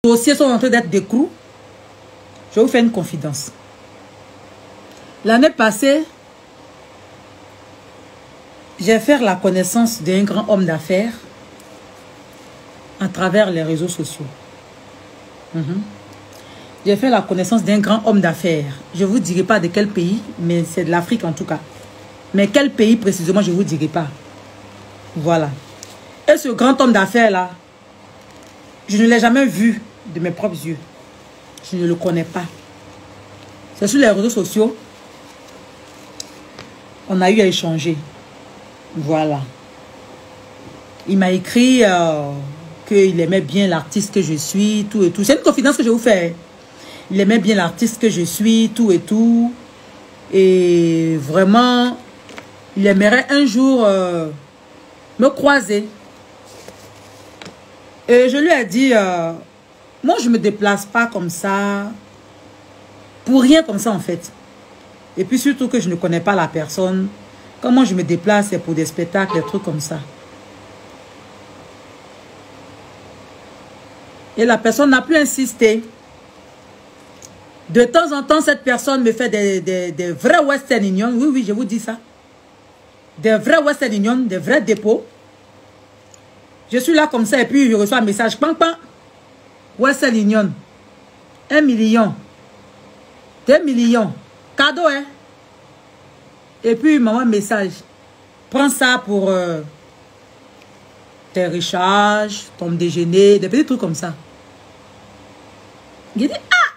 dossiers sont en train d'être découverts. Je vais vous faire une confidence. L'année passée, j'ai fait la connaissance d'un grand homme d'affaires à travers les réseaux sociaux. J'ai fait la connaissance d'un grand homme d'affaires. Je ne vous dirai pas de quel pays, mais c'est de l'Afrique en tout cas. Mais quel pays précisément, je ne vous dirai pas. Voilà. Et ce grand homme d'affaires-là, je ne l'ai jamais vu de mes propres yeux. Je ne le connais pas. C'est sur les réseaux sociaux. On a eu à échanger. Voilà. Il m'a écrit qu'il aimait bien l'artiste que je suis, tout et tout. C'est une confidence que je vous fais. Il aimait bien l'artiste que je suis, tout et tout. Et vraiment, il aimerait un jour me croiser. Et je lui ai dit, moi je ne me déplace pas comme ça, pour rien comme ça en fait. Et puis surtout que je ne connais pas la personne. Comment je me déplace, c'est pour des spectacles, des trucs comme ça. Et la personne n'a plus insisté. De temps en temps, cette personne me fait des vrais Western Union. Oui, oui, je vous dis ça. Des vrais Western Union, des vrais dépôts. Je suis là comme ça et puis je reçois un message. Pam, pam. Western Union. 1 million. 2 millions. Cadeau, hein. Et puis, il m'envoie un message. Prends ça pour tes recharges, ton déjeuner, des petits trucs comme ça. Il dit, ah!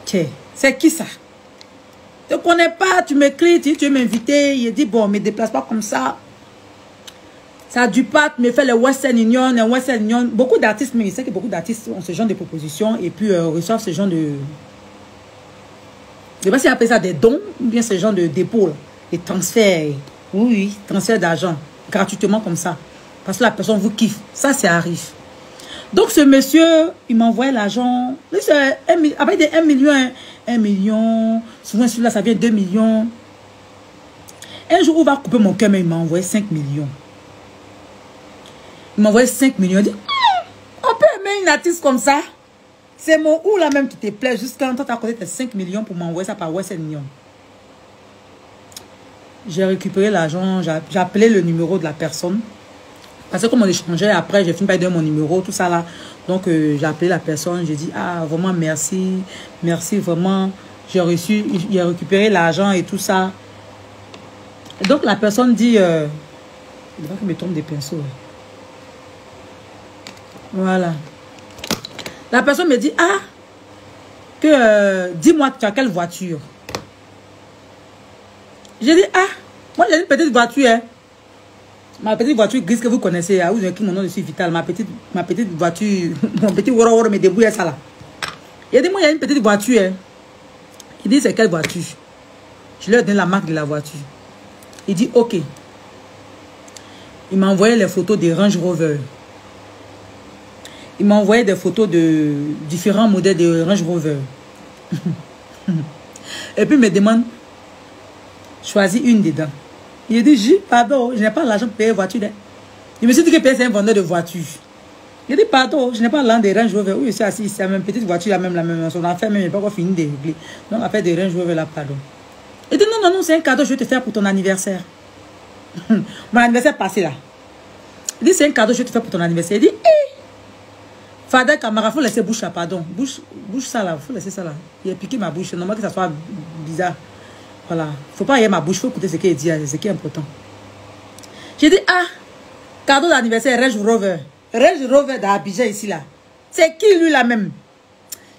Tiens, c'est qui ça? Je ne connais pas, tu m'écris, tu veux m'inviter. Il dit, bon, ne me déplace pas comme ça. Ça du pas, me fait le Western Union, un Western Union. Beaucoup d'artistes, mais il sait que beaucoup d'artistes ont ce genre de propositions et puis reçoivent ce genre de... Je ne sais pas si on appelle ça des dons ou bien ce genre de dépôt, des transferts. Oui, transfert d'argent, gratuitement comme ça. Parce que la personne vous kiffe. Ça arrive. Donc ce monsieur, il m'envoie l'argent. Après des 1 million, 1 million. Souvent celui-là, ça vient 2 millions. Un jour, on va couper mon cœur, mais il m'a envoyé 5 millions. Il m'a envoyé 5 millions. Il dit, on peut aimer une artiste comme ça. C'est mon ou là même qui te plaît. Jusqu'à quand tu as côté tes 5 millions pour m'envoyer ça par Western Union. J'ai récupéré l'argent. J'ai appelé le numéro de la personne. Parce que comme on échangeait après, j'ai fini par donner mon numéro, tout ça là. Donc j'ai appelé la personne. J'ai dit, ah vraiment merci. Merci vraiment. J'ai récupéré l'argent et tout ça. Et donc la personne dit, il va que me tombe des pinceaux. Voilà. La personne me dit, ah, que dis-moi, tu as quelle voiture? J'ai dit, ah, moi j'ai une petite voiture. Hein. Ma petite voiture grise que vous connaissez, vous avez écrit mon nom dessus, Vital. Ma petite voiture, mon petit woro me débrouille ça là. Il a dit, moi il y a une petite voiture. Hein. Il dit, c'est quelle voiture? Je lui ai donné la marque de la voiture. Il dit, ok. Il m'a envoyé les photos des Range Rover. Il m'a envoyé des photos de différents modèles de Range Rover. Et puis il me demande, choisis une dedans. Il a dit, pardon, je n'ai pas l'argent pour payer une voiture. Je me suis dit que c'est un vendeur de voitures. Il a dit, pardon, je n'ai pas l'argent des Range Rover. Oui, c'est assis, c'est la même petite voiture, la même. Son affaire même, il n'a pas encore fini de régler. Donc, affaire des Range Rover là, pardon. Il dit, non, c'est un cadeau, je vais te faire pour ton anniversaire. Mon anniversaire passé là. Il dit, c'est un cadeau, je vais te faire pour ton anniversaire. Il dit, Fadel Camara, il faut laisser bouche là, pardon. Bouche ça là, il faut laisser ça là. Il a piqué ma bouche, c'est normal que ça soit bizarre. Voilà. Il ne faut pas aller ma bouche, il faut écouter ce qu'il dit, ce qui est important. J'ai dit, ah, cadeau d'anniversaire, Range Rover. Range Rover d'Abidjan ici là. C'est qui lui là même?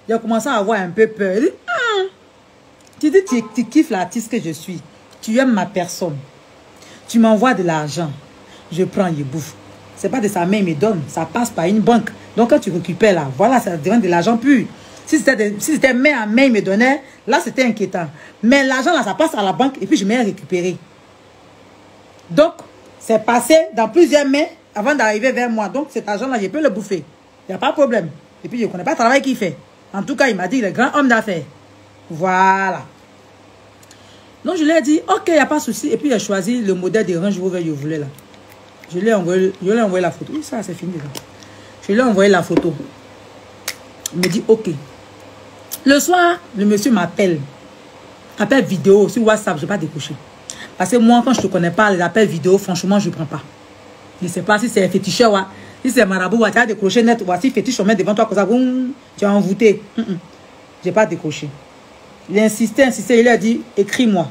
Il a commencé à avoir un peu peur. Il dit, tu dis, tu kiffes l'artiste que je suis. Tu aimes ma personne. Tu m'envoies de l'argent. Je prends, je bouffe. Ce n'est pas de sa main, il me donne. Ça passe par une banque. Donc quand tu récupères là, voilà, ça devient de l'argent pur. Si c'était main à main, il me donnait, là c'était inquiétant. Mais l'argent là, ça passe à la banque et puis je m'ai récupéré. Donc, c'est passé dans plusieurs mains avant d'arriver vers moi. Donc cet argent là, je peux le bouffer. Il n'y a pas de problème. Et puis je ne connais pas le travail qu'il fait. En tout cas, il m'a dit, il est grand homme d'affaires. Voilà. Donc je lui ai dit, ok, il n'y a pas de souci. Et puis il a choisi le modèle de Range Rover que je voulais là. Je lui ai envoyé la photo. Oui, ça c'est fini là. Je lui ai envoyé la photo. Il me dit, ok. Le soir, le monsieur m'appelle. Appel vidéo sur WhatsApp, je ne vais pas décrocher. Parce que moi, quand je ne te connais pas, les appels vidéo, franchement, je ne prends pas. Je ne sais pas si c'est féticheur, si c'est marabout, tu as décroché net, si fétiche, on met devant toi, comme ça, boum, tu as envoûté. Je n'ai pas décroché. Il a insisté, il a dit, écris-moi.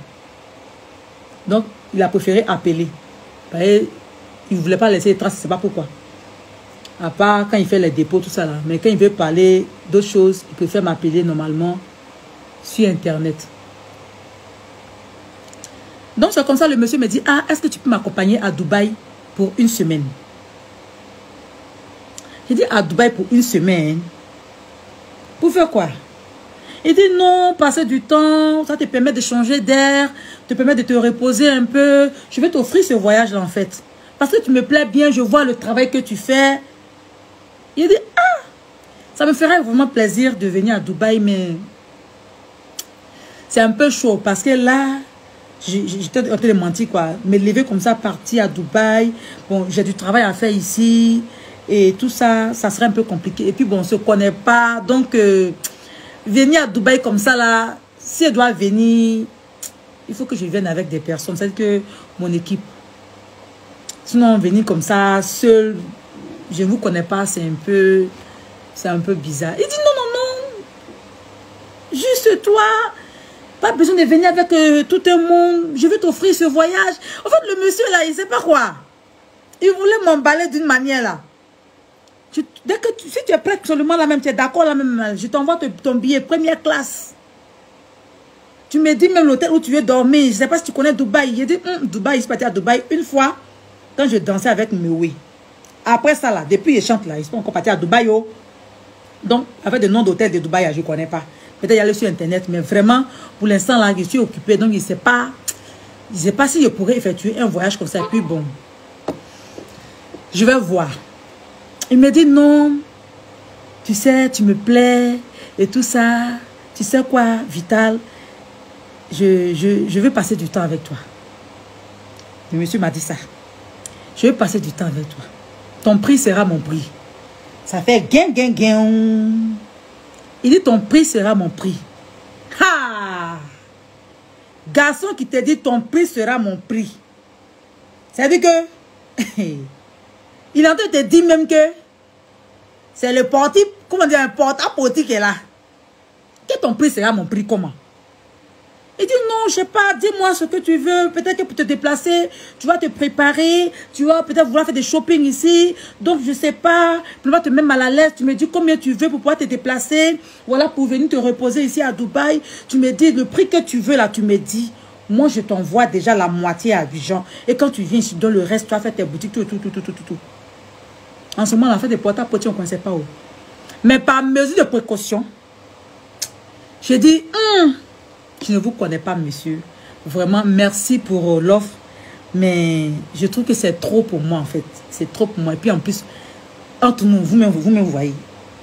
Donc, il a préféré appeler. Il ne voulait pas laisser les traces, je ne sais pas pourquoi. À part quand il fait les dépôts, tout ça là. Mais quand il veut parler d'autres choses, il préfère m'appeler normalement sur Internet. Donc, c'est comme ça, le monsieur me dit, ah, est-ce que tu peux m'accompagner à Dubaï pour une semaine? J'ai dit, à Dubaï pour une semaine? Pour faire quoi? Il dit, non, passer du temps, ça te permet de changer d'air, te permet de te reposer un peu. Je vais t'offrir ce voyage-là, en fait. Parce que tu me plais bien, je vois le travail que tu fais. Il dit, ah, ça me ferait vraiment plaisir de venir à Dubaï, mais c'est un peu chaud parce que là, j'étais en train de mentir, quoi. Me lever comme ça, partir à Dubaï. Bon, j'ai du travail à faire ici et tout ça, ça serait un peu compliqué. Et puis, bon, on ne se connaît pas. Donc, venir à Dubaï comme ça, là, si elle doit venir, il faut que je vienne avec des personnes. C'est-à-dire que mon équipe. Sinon, venir comme ça, seul, je ne vous connais pas, c'est un peu bizarre. Il dit, non, non, non, juste toi, pas besoin de venir avec tout un monde, je vais t'offrir ce voyage. En fait, le monsieur là, il ne sait pas quoi. Il voulait m'emballer d'une manière là. Dès que si tu es prêt seulement là même, tu es d'accord là même, je t'envoie ton billet première classe. Tu me dis même l'hôtel où tu veux dormir. Je ne sais pas si tu connais Dubaï. J'ai dit, Dubaï, je suis parti à Dubaï une fois quand je dansais avec Mewe. Après ça là, depuis je chante là, ils sont encore partis à Dubaï. Oh. Donc, avec des noms d'hôtels de Dubaï, je ne connais pas. Peut-être y aller sur Internet, mais vraiment, pour l'instant là, je suis occupée. Donc, il ne sait pas si je pourrais effectuer un voyage comme ça. Et puis bon, je vais voir. Il me dit non, tu sais, tu me plais et tout ça. Tu sais quoi, Vital, je veux passer du temps avec toi. Le monsieur m'a dit ça. Je veux passer du temps avec toi. Ton prix sera mon prix. Ça fait gain, gain, gain. Il dit ton prix sera mon prix. Ha! Garçon qui te dit ton prix sera mon prix. Ça veut dire que il est en train de te dire même que c'est le porti, comment dire, un porte-à-porti qui est là. Que ton prix sera mon prix, comment? Il dit non, je sais pas, dis-moi ce que tu veux. Peut-être que pour te déplacer, tu vas te préparer, tu vas peut-être vouloir faire des shopping ici. Donc je sais pas, tu vas te mettre mal à l'aise. Tu me dis combien tu veux pour pouvoir te déplacer. Voilà, pour venir te reposer ici à Dubaï. Tu me dis le prix que tu veux là, tu me dis. Moi je t'envoie déjà la moitié à Abidjan. Et quand tu viens, je te donne le reste, tu vas faire tes boutiques, tout. En ce moment, on a fait des porte-à-porte, on ne connaissait pas où. Mais par mesure de précaution, je dis, je ne vous connais pas, monsieur. Vraiment, merci pour l'offre. Mais je trouve que c'est trop pour moi, en fait. C'est trop pour moi. Et puis, en plus, entre nous, vous-même, vous voyez.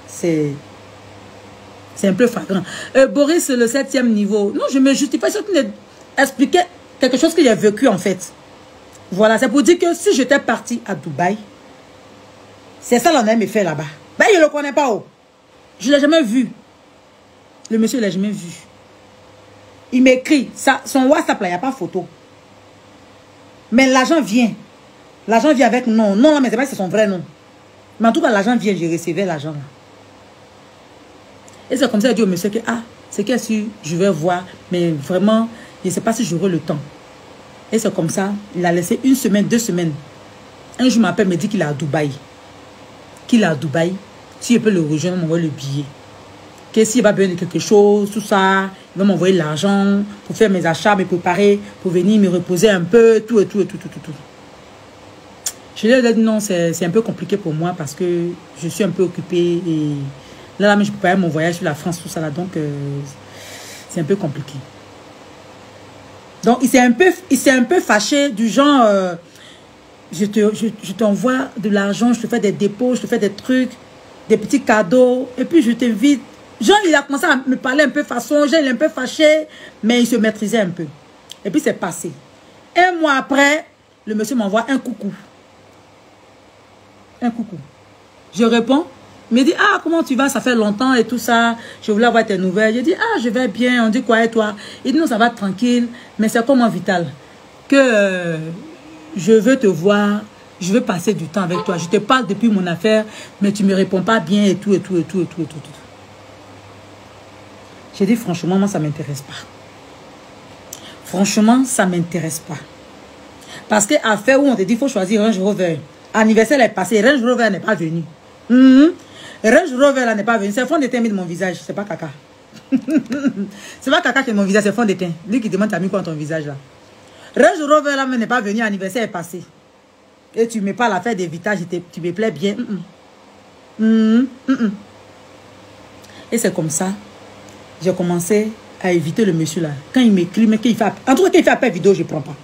C'est un peu flagrant. Boris, le 7e niveau. Non, je me justifie. Je vais expliquer quelque chose que j'ai vécu, en fait. Voilà, c'est pour dire que si j'étais partie à Dubaï, c'est ça l'on aime faire là-bas. Ben, je ne le connais pas. Oh. Je ne l'ai jamais vu. Le monsieur, il ne l'a jamais vu. Il m'écrit. Son WhatsApp, là, il n'y a pas photo. Mais l'argent vient. L'argent vient avec non. Non, mais c'est pas que c'est son vrai nom. Mais en tout cas, l'argent vient. Je recevais l'argent là. Et c'est comme ça, il dit au monsieur que, c'est que si je vais voir, mais vraiment, je ne sais pas si j'aurai le temps. Et c'est comme ça, il a laissé 1 semaine, 2 semaines. Un jour, il m'appelle, me dit qu'il est à Dubaï. Si je peux le rejoindre, m'envoie le billet. Que s'il va besoin de quelque chose, tout ça, il va m'envoyer l'argent pour faire mes achats, me préparer, pour venir me reposer un peu, tout. Je lui ai dit non, c'est un peu compliqué pour moi parce que je suis un peu occupée et là, je préparais mon voyage sur la France, tout ça là, donc c'est un peu compliqué. Donc il s'est un peu fâché du genre, je t'envoie de l'argent, je te fais des dépôts, je te fais des trucs, des petits cadeaux, et puis je t'invite. Jean, il a commencé à me parler un peu façon, Jean, il est un peu fâché, mais il se maîtrisait un peu. Et puis c'est passé. 1 mois après, le monsieur m'envoie un coucou. Un coucou. Je réponds, Il me dit, ah, comment tu vas? Ça fait longtemps et tout ça. Je voulais avoir tes nouvelles. J'ai dit, ah, je vais bien. On dit quoi et toi? Il dit, non, ça va tranquille. Mais c'est comment, Vital? Que je veux te voir. Je veux passer du temps avec toi. Je te parle depuis mon affaire, mais tu ne me réponds pas bien et tout, et tout, et tout, et tout, et tout. J'ai dit, franchement, moi, ça ne m'intéresse pas. Franchement, ça ne m'intéresse pas. Parce qu'à faire où on te dit, il faut choisir Range Rover. Anniversaire est passé, Range Rover n'est pas venu. Range Rover là n'est pas venu. C'est fond de teint mis de mon visage, c'est pas caca. C'est pas caca qui est mon visage, c'est fond de teint. Lui qui demande, t'as mis quoi dans ton visage là? Range Rover là n'est pas venu, anniversaire est passé. Et tu me parles à faire des vitages, tu me plais bien. Et c'est comme ça, j'ai commencé à éviter le monsieur là. Quand il m'écrit, mais qu'il fait... En tout cas, quand il fait appel vidéo, je ne prends pas.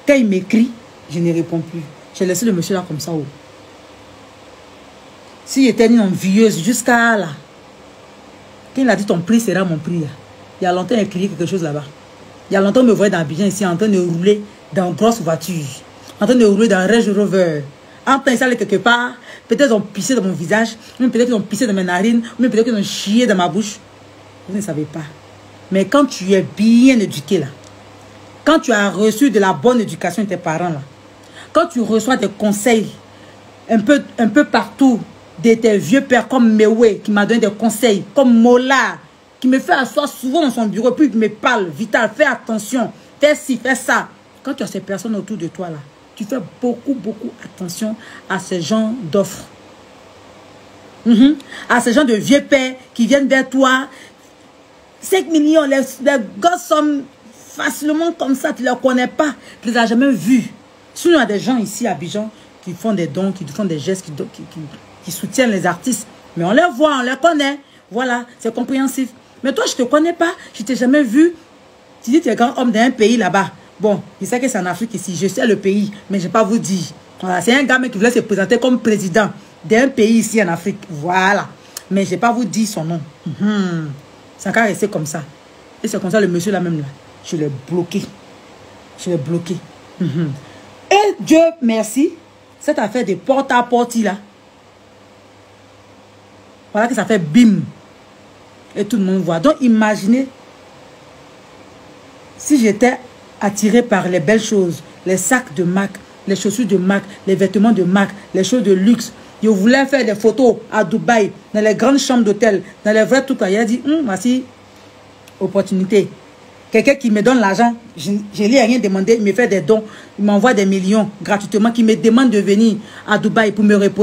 Quand il m'écrit, je ne réponds plus. J'ai laissé le monsieur là comme ça. Oh. S'il était une envieuse jusqu'à là, quand il a dit ton prix sera mon prix là, il y a longtemps il a crié quelque chose là-bas. Il y a longtemps il me voyait dans Abidjan ici en train de rouler dans une grosse voiture, en train de rouler dans un Range Rover. En train d'aller quelque part, peut-être ils ont pissé dans mon visage, même peut-être qu'ils ont pissé dans mes narines, même peut-être qu'ils ont chié dans ma bouche. Vous ne savez pas. Mais quand tu es bien éduqué là, quand tu as reçu de la bonne éducation de tes parents là, quand tu reçois des conseils un peu partout de tes vieux pères comme Mewe qui m'a donné des conseils, comme Mola qui me fait asseoir souvent dans son bureau puis il me parle, Vital, fais attention, fais ci, fais ça. Quand tu as ces personnes autour de toi là, tu fais beaucoup attention à ces gens d'offres. À ces gens de vieux pères qui viennent vers toi. 5 millions, les gosses sont facilement comme ça, tu ne les connais pas, tu ne les as jamais vus. Sinon, il y a des gens ici à Abidjan qui font des dons, qui font des gestes, qui soutiennent les artistes. Mais on les voit, on les connaît. Voilà, c'est compréhensif. Mais toi, je ne te connais pas, je ne t'ai jamais vu. Tu dis que tu es grand homme d'un pays là-bas. Bon, je sais que c'est en Afrique ici, je sais le pays, mais je ne vais pas vous dire. Voilà, c'est un gars qui voulait se présenter comme président d'un pays ici en Afrique. Voilà. Mais je ne vais pas vous dire son nom. Ça va rester comme ça. Et c'est comme ça, le monsieur là même là, je l'ai bloqué. Je l'ai bloqué. Et Dieu merci, cette affaire de porte-à-porte là, voilà que ça fait bim. Et tout le monde voit. Donc imaginez si j'étais attiré par les belles choses, les sacs de MAC, les chaussures de MAC, les vêtements de MAC, les choses de luxe. Je voulais faire des photos à Dubaï, dans les grandes chambres d'hôtel, dans les vrais trucs. Il a dit, voici, opportunité. Quelqu'un qui me donne l'argent, je ne lui ai rien demandé, il me fait des dons, il m'envoie des millions gratuitement, qui me demande de venir à Dubaï pour me reposer.